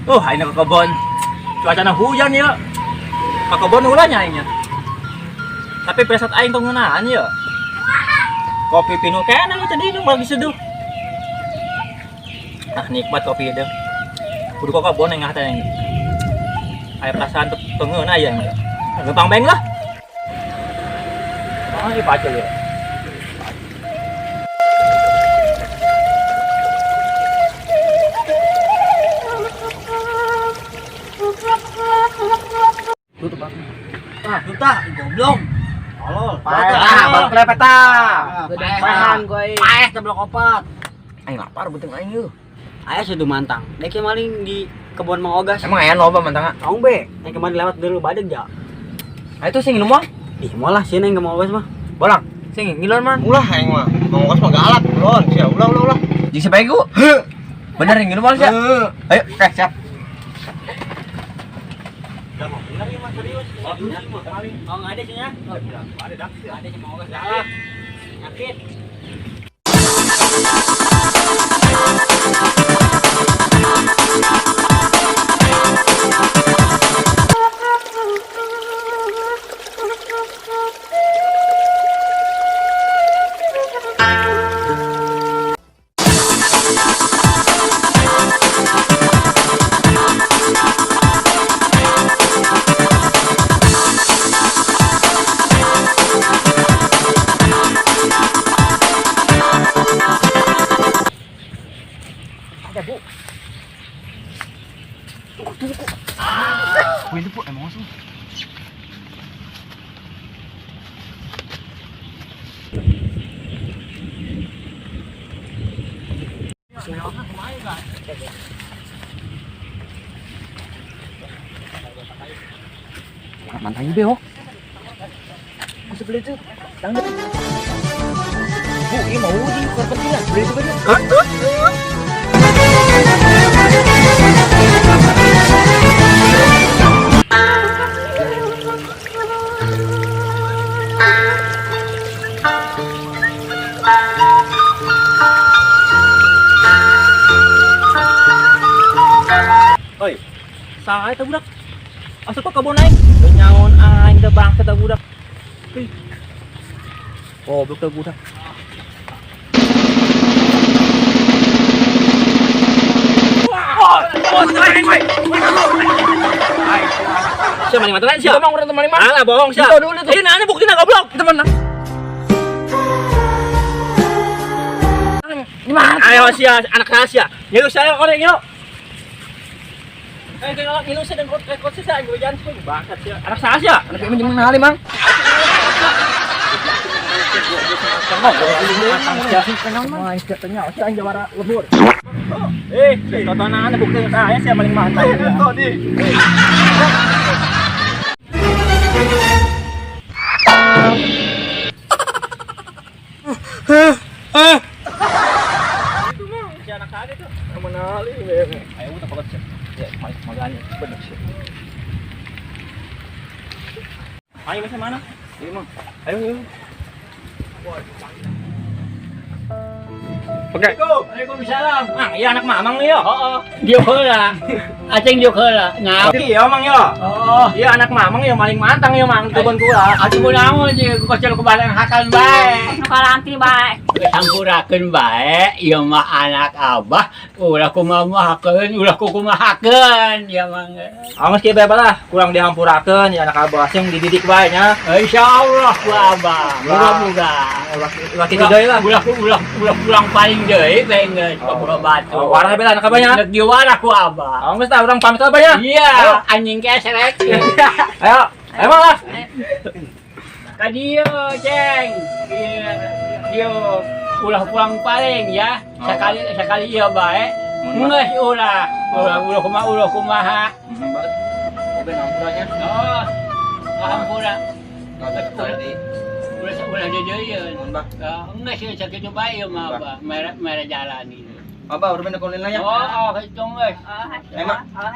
Oh, ay na kakabon. Cuaca na hujan ya. Kakabon ulan nya. Tapi pesat aing tong ngeunaan ya. Kopi pinu kena tadi nu bagi seduh. Ah nikmat kopi itu. Kudu kakabon yang ngata yang. Aya perasaan tong ngeuna aya. Gampang beng lah. Ah, ipacel ya. Tutup apa? Ah, tutup, goblok. Tolol, balik lepeta. Pahan gue. Paes blok opat. Aing lapar beuteung aing yeuh. Aya sudah mantang. Dek maling di kebun Mang Ogas. Emang aya loba mantangna? Tahu be, yang kemarin lewat dulu badeg ja. Ah itu sing nginum mah? Ih, moal lah sieun yang ke Mang Ogas mah. Bolang. Sing ngilon man. Ulah aing mah. Mang Ogas mah galak, ulon. Sia ulah. Jeung sabegu. Bener yang nginum mah sia. Ayo, siap. Oh, nggak ada sih ya? Ada dah. Ada sih Mang Ogas galak. Sakit. Ada bu. Tunggu. Wih itu bu, emang masuk. Mantap juga oh. Masuk beli itu. Bu, ini mau di korban dia. Beli itu banyak. Oi, saha eta budak? Asup ka kebon aing. Teu nyaon aing teh bangsa teh budak. Ih. Goblok teh budak. Siapa maling matalan siapa? Ngomong urang maling mah. Alah bohong siapa? Itu dulu tuh. Ini ane buktina goblok. Teman. Di mana? Ayo sia, anak rahasia. Ngilu saya koreng yuk. Kalau ngilu saya dan rekod saya gue jangan tuh bakat sia. Anak rahasia. Anak ini jeung nali mang. Tontonan bukti saya sih paling mantap. Si anak tadi tuh menali. Ayo kita fokus ya, magani bener sih. Ayo masih mana? Ini mah. Ayo. Oke. Waalaikumsalam. Mang, iya anak mamang nih yo. Heeh. Dia heula. Aceng dia heula. Nah, Iya mang yo. oh, Iya anak mamang yo maling mantang yo mang kebon kula. atuh kunaon jeung kocel kebalang hakan bae. Kalanti bae. Sampurakeun bae, ieu mah anak abah, ulah kumahakeun, ulah kumahakeun, ya mah. Awas kieu bae lah, kurang dihampurakeun ya anak abah sing dididik bae nya. Insyaallah ku abah. Muga-muga. Laki deui lah. Ulah pulang paling deui beungeut ka Pura Batu. Oh, warah bela anak abahnya. Nek diwara ku abah. Awas tah urang pamit abah ya. Iya, anjing keserek. Ayo, emang lah. Kadio, Ceng. Dia ulah pulang paling ya. Sekali ieu bae. Geus ulah kumaha. Oke nampurannya. Oh. Hampura. Tadi. Ulah jeujeun. Mun bah. Geus ieu sakitu bae ieu mah Abah. Mere jalan ieu. Abah urang benda kulinernya. Oh, kitu geus. Oh, Emang. oh,